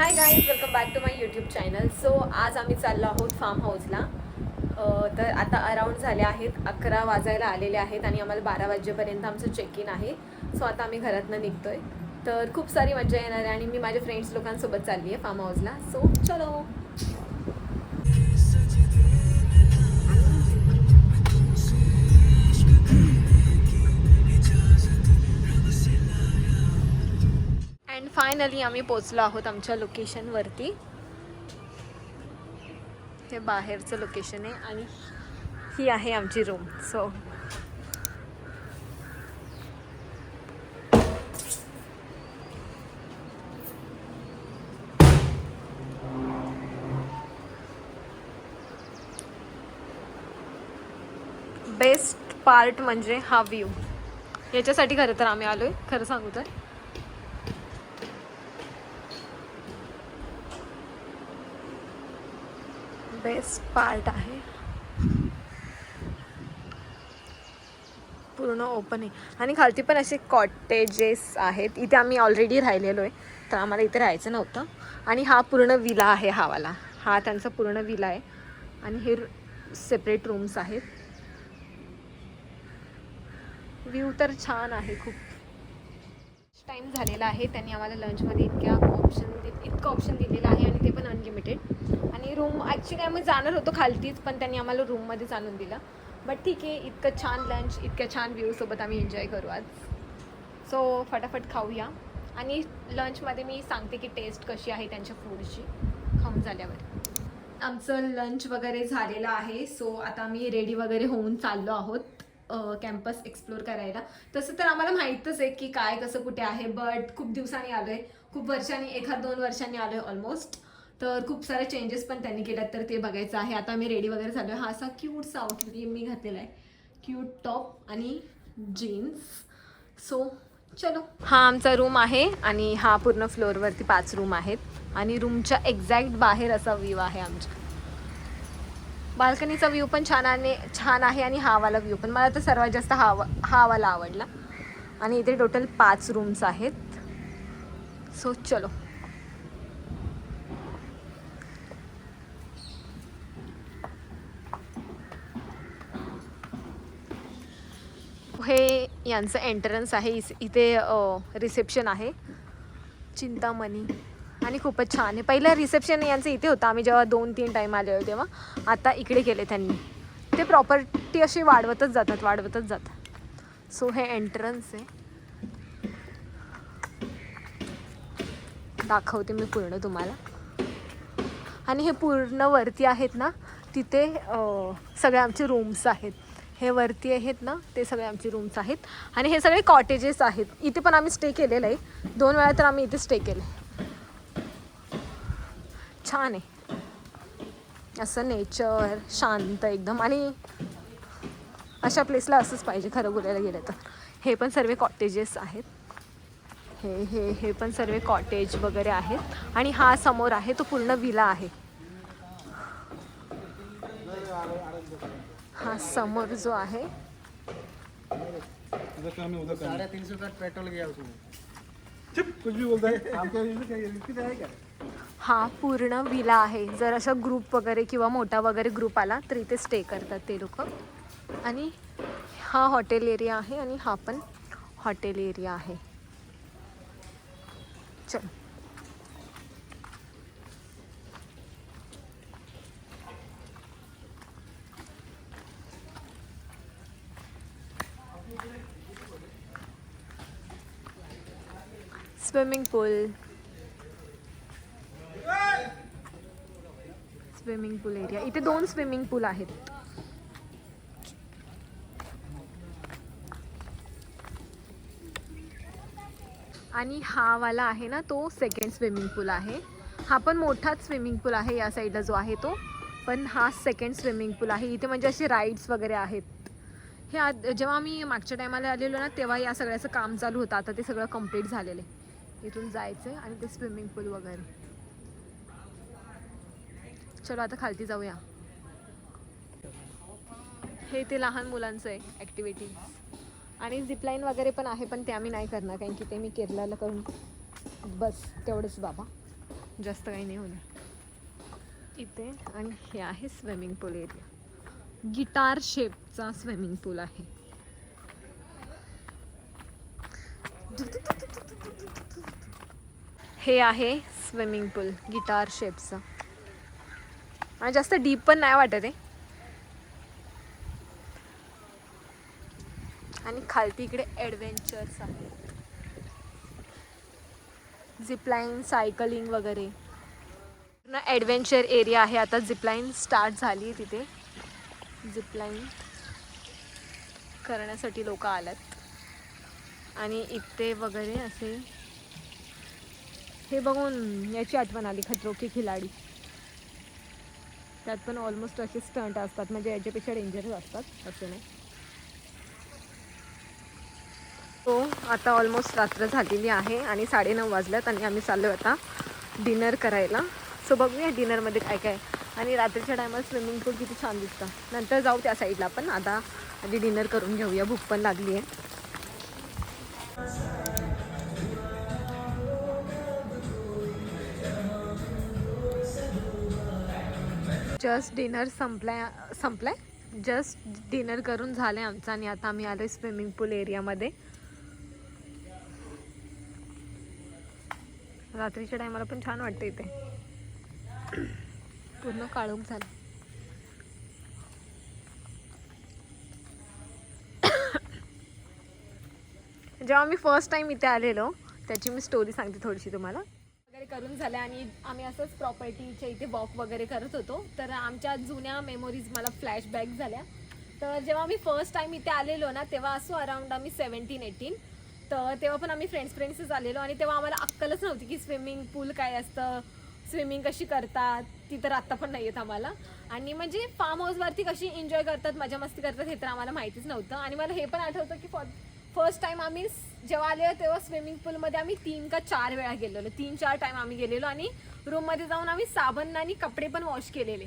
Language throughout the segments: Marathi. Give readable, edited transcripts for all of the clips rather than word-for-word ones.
High guys, welcome back to my YouTube channel. So आज आम्ही चाललो आहोत फार्म हाऊसला. तर आता अराऊंड झाले आहेत 11 वाजायला आलेले आहेत आणि आम्हाला 12 वाजेपर्यंत आमचं चेक इन आहे. सो आता आम्ही घरातनं निघतोय. तर खूप सारी मजा येणार आहे आणि मी माझ्या फ्रेंड्स लोकांसोबत चालली आहे फार्म हाऊसला. सो चलो. अँड फायनली आम्ही पोचलो आहोत आमच्या लोकेशनवरती. हे बाहेरचं लोकेशन आहे आणि ही आहे आमची रूम. सो बेस्ट पार्ट म्हणजे हा व्ह्यू. याच्यासाठी खरं तर आम्ही आलो आहे, खरं सांगू तर. बेस्ट पार्ट आहे. पूर्ण ओपन आहे आणि खालती पण असे कॉटेजेस आहेत. इथे आम्ही ऑलरेडी राहिलेलो आहे, तर आम्हाला इथे राहायचं नव्हतं. आणि हा पूर्ण विला आहे. हा त्यांचा पूर्ण विला आहे आणि हे सेपरेट रूम्स आहेत. व्ह्यू तर छान आहे खूप. टाईम झालेला आहे. त्यांनी आम्हाला लंचमध्ये इतकं ऑप्शन दिलेलं आहे आणि ते पण अनलिमिटेड. आणि रूम ॲक्च्युली आम्ही जाणार होतो खालतीच, पण त्यांनी आम्हाला रूममध्येच आणून दिलं. बट ठीक आहे, इतकं छान लंच, इतक्या छान व्ह्यूसोबत आम्ही एन्जॉय करू आज. सो फटाफट खाऊया. आणि लंचमध्ये मी सांगते की टेस्ट कशी आहे त्यांच्या फूडची खाऊन झाल्यावर. आमचं लंच वगैरे झालेलं आहे. सो आता आम्ही रेडी वगैरे होऊन चाललो आहोत कॅम्पस एक्सप्लोर करायला. तसं तर आम्हाला माहीतच आहे की काय कसं कुठे आहे, बट खूप दिवसांनी आलो आहे, खूप वर्षांनी, 1-2 वर्षांनी आलो आहे ऑलमोस्ट. तर खूप सारे चेंजेस पण त्यांनी केल्यात, तर ते बघायचं आहे. आता मी रेडी वगैरे झालो आहे. हा असा क्यूटसा आउटफिट मी घातलेला आहे, क्यूट टॉप आणि जीन्स. सो चलो. हा आमचा रूम आहे आणि हा पूर्ण फ्लोअरवरती 5 रूम आहेत आणि रूमच्या एक्झॅक्ट बाहेर असा व्ह्यू आहे आमच्या. बाल्कनीचा व्ह्यू पण छान आहे आणि हा वाला व्ह्यू पण. मला तर सर्वात जास्त हा वाला आवडला. आणि इथे टोटल 5 रूम्स आहेत. सो चलो. हे यांचं एंट्रन्स आहे. इथे रिसेप्शन आहे, चिंतामणी. आणि खूपच छान आहे. पहिलं रिसेप्शन यांचं इथे होतं, आम्ही जेव्हा 2-3 टाईम आले होते तेव्हा. आता इकडे केले त्यांनी. ते प्रॉपर्टी अशी वाढवतच जातात. सो हे एंट्रन्स आहे. दाखवते मी पूर्ण तुम्हाला. आणि हे पूर्ण वरती आहेत ना, तिथे सगळे आमचे रूम्स आहेत. हे वरती आहेत ना, ते सगळे आमचे रूम्स आहेत. आणि हे सगळे कॉटेजेस आहेत. इथे पण आम्ही स्टे केलेलं आहे. 2 वेळा तर आम्ही इथे स्टे केलं. छान आहे असं नेचर, शांत एकदम. आणि अशा प्लेसला असंच पाहिजे खरं बोलायला गेलं तर. हे पण सर्व कॉटेजेस आहेत. हे पण सर्व कॉटेज वगैरे आहेत. आणि हा समोर आहे तो पूर्ण विला आहे. हा समोर जो आहे, 350 का पेट्रोल गया उसमें। कुछ भी बोलता है आपके हा पूर्ण विला आहे. जर असा ग्रुप वगैरे किंवा मोठा वगैरे ग्रुप आला तर इथे स्टे करतात ते लोक. आणि हा हॉटेल एरिया आहे आणि हा पण हॉटेल एरिया आहे. चल. स्विमिंग पूल एरिया. इथे 2 स्विमिंग पूल आहेत. आणि हा वाला आहे ना, तो सेकंड स्विमिंग पूल आहे. हा पण मोठाच स्विमिंग पूल आहे या साईडला जो आहे तो, पण हा सेकंड स्विमिंग पूल आहे. इथे म्हणजे असे राईड्स वगैरे आहेत. हे जेव्हा आम्ही मागच्या टायमाला आलेलो ना, तेव्हा या सगळ्याचं काम चालू होतं. आता ते सगळं कंप्लीट झालेलं आहे. इथून जायचं आणि ते स्विमिंग पूल वगैरे. चलो आता खालती जाऊया. हे ते लहान मुलांचं आहे ॲक्टिव्हिटीज. आणि झिपलाईन वगैरे पण आहे, पण ते आम्ही नाही करणार कारण की ते मी केरलाला करून बस तेवढंच बाबा. जास्त काही नाही होणार इथे. आणि हे आहे स्विमिंग पूल एरिया, गिटार शेपचा स्विमिंग पूल आहे. हे आहे स्विमिंग पूल गिटार शेपचं, आणि जास्त डीप पण नाही वाटत आहे. आणि खालती इकडे ॲडव्हेंचर्स आहे, झिपलाईन, सायकलिंग वगैरे. पूर्ण ॲडव्हेंचर एरिया आहे. आता झिपलाईन स्टार्ट झाली, तिथे झिपलाईन करण्यासाठी लोक आलात. आणि इथे वगैरे असे, हे बघून याची आठवण आली खतरों के खिलाडी. त्यात पण ऑलमोस्ट असे स्टंट असतात, म्हणजे याच्यापेक्षा डेंजरस असतात असं नाही. तो आता ऑलमोस्ट रात्र झालेली आहे आणि 9:30 वाजल्यात आणि आम्ही चाललो आता डिनर करायला. सो बघूया डिनरमध्ये काय काय. आणि रात्रीच्या टायमात स्विमिंग पूल किती छान दिसतं. नंतर जाऊ त्या साईडला, पण आता आधी डिनर करून घेऊया, भूक पण लागली आहे. जस्ट डिनर संपलाय जस्ट डिनर करून झालं आमचं. आणि आता आम्ही आलो स्विमिंग पूल एरियामध्ये. रात्रीच्या टायमाला पण छान वाटतं इथे, पूर्ण काळोख झालं. जेव्हा मी फर्स्ट टाइम इथे आलेलो त्याची मी स्टोरी सांगते थोडीशी तुम्हाला. वगैरे करून झालं आणि आम्ही असंच प्रॉपर्टीच्या इथे वॉक वगैरे करत होतो. तर आमच्या जुन्या मेमोरीज मला फ्लॅशबॅक झाल्या. तर जेव्हा मी फर्स्ट टाइम इथे आलेलो ना, तेव्हा असो अराउंड आम्ही 17-18. तर तेव्हा पण आम्ही फ्रेंड्सच आलेलो आणि तेव्हा आम्हाला अक्कलच नव्हती की स्विमिंग पूल काय असतं, स्विमिंग कशी करतात, ती तर आत्ता पण नाही येत आम्हाला. आणि म्हणजे फार्म हाऊसवरती कशी एन्जॉय करतात, मजा मस्ती करतात, हे तर आम्हाला माहितीच नव्हतं. आणि मला हे पण आठवतं की फर्स्ट टाइम आम्ही जेव्हा आलेलो तेव्हा स्विमिंग पूलमध्ये आम्ही 3 का 4 वेळा गेलेलो, 3-4 टाइम आम्ही गेलेलो. आणि रूममध्ये जाऊन आम्ही साबण आणि कपडे पण वॉश केलेले.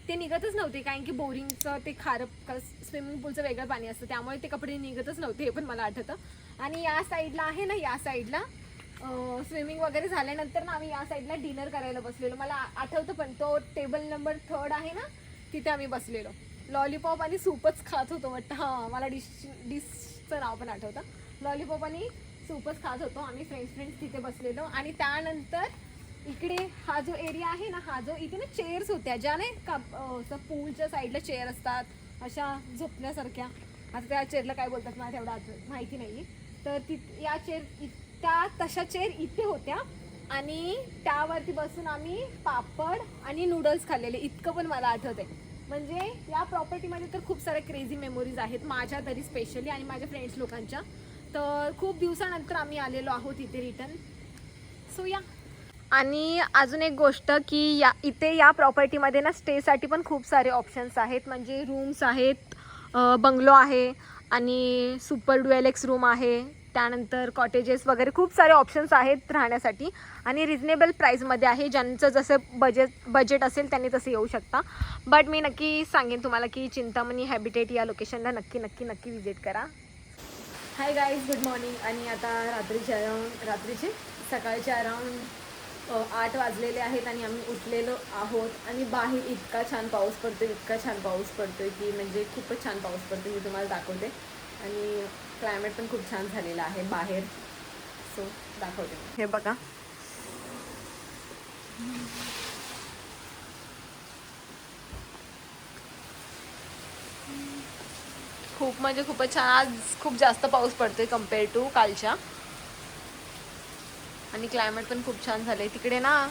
ते निघतच नव्हते, कारण की बोरिंगचं ते खारं स्विमिंग पूलचं वेगळं पाणी असतं, त्यामुळे ते कपडे निघतच नव्हते, हे पण मला आठवतं. आणि या साईडला आहे ना, या साईडला स्विमिंग वगैरे झाल्यानंतर ना आम्ही या साईडला डिनर करायला बसलेलो. मला आठवतं पण तो टेबल नंबर 3 आहे ना, तिथे आम्ही बसलेलो. लॉलीपॉप आणि सूपच खात होतो वाटतं. हां, मला डिशचं नाव पण आठवतं. लॉलीपॉप आणि सूपच खात होतो आम्ही फ्रेंड्स तिथे बसलेलो. आणि त्यानंतर इकडे हा जो एरिया आहे ना, हा जो इथे ना चेअर्स होत्या, ज्या नाही का पूलच्या साईडला चेअर असतात अशा झोपण्यासारख्या. आता त्या चेअरला काय बोलतात मला तेवढं माहिती नाही. तर या चेअर त्या तशा चेअर इथे होत्या आणि त्यावरती बसून आम्ही पापड आणि नूडल्स खाल्लेले, इतकं पण मला आठवते. म्हणजे या प्रॉपर्टीमध्ये तर खूप साऱ्या क्रेझी मेमोरीज आहेत माझ्या तरी स्पेशली आणि माझ्या फ्रेंड्स लोकांच्या. तर खूप दिवसानंतर आम्ही आलेलो आहोत इथे रिटर्न. सो या. आणि अजून एक गोष्ट की इथे या प्रॉपर्टीमध्ये ना स्टेसाठी पण खूप सारे ऑप्शन्स आहेत. म्हणजे रूम्स आहेत, बंगलो आहे आणि सुपर ड्युएलेक्स रूम आहे, त्यानंतर कॉटेजेस वगैरे खूप सारे ऑप्शन्स आहेत राहण्यासाठी. आणि रिजनेबल प्राईसमध्ये आहे. ज्यांचं जसं बजेट असेल त्यांनी तसं येऊ शकता. बट मी नक्की सांगेन तुम्हाला की चिंतामणी हॅबिटेट या लोकेशनला नक्की विजिट करा. Hi guys, good morning. आणि आता सकाळचे अराउंड 8 वाजलेले आहेत आणि आम्ही उठलेलो आहोत. आणि बाहेर इतका छान पाऊस पडतोय की म्हणजे खूपच छान पाऊस पडतो, मी तुम्हाला दाखवते. आणि क्लायमेट पण खूप छान झालेलं आहे बाहेर. सो दाखवते. हे बघा, खूपच छान. आज खूप जास्त पाऊस पडतोय कम्पेअर टू कालच्या. आणि क्लायमेट पण खूप छान झालंय. तिकडे ना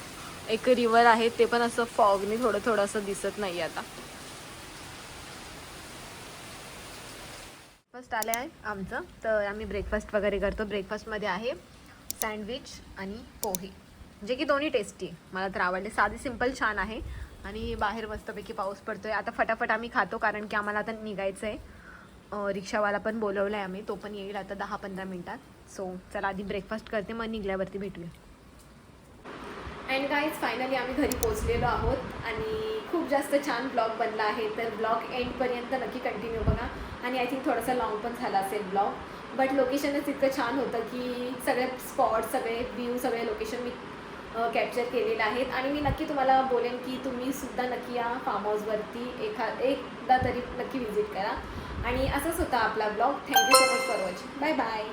एक रिव्हर आहे, ते पण असं फॉगनी थोडं असं दिसत नाही आता. ब्रेकफास्ट आले आहे आमचं, तर आम्ही ब्रेकफास्ट वगैरे करतो. ब्रेकफास्टमध्ये आहे सँडविच आणि पोहे, जे की दोन्ही टेस्टी आहे, मला तर आवडले. साधी सिंपल छान आहे. आणि बाहेर मस्तपैकी पाऊस पडतोय. आता फटाफट आम्ही खातो, कारण की आम्हाला आता निघायचं आहे. रिक्षावाला पण बोलवलं आहे आम्ही, तो पण येईल आता 10-15 मिनटात. सो चला आधी ब्रेकफास्ट करते, मग निघल्यावरती भेटूया. अँड गाईज, फायनली आम्ही घरी पोचलेलो आहोत आणि खूप जास्त छान ब्लॉग बनला आहे. तर ब्लॉग एंडपर्यंत नक्की कंटिन्यू बघा. आणि आय थिंक थोडासा लॉंग पण झाला असेल ब्लॉग, बट लोकेशनच इतकं छान होतं की सगळे स्पॉट, सगळे व्ह्यू, सगळे लोकेशन मी कॅप्चर केलेल्या आहेत. आणि मी नक्की तुम्हाला बोलेन की तुम्ही सुद्धा नक्की या फार्म हाऊसवरती एकदा तरी नक्की व्हिजिट करा. आणि असाच होता आपला blog. Thank you so much for watching. Bye bye.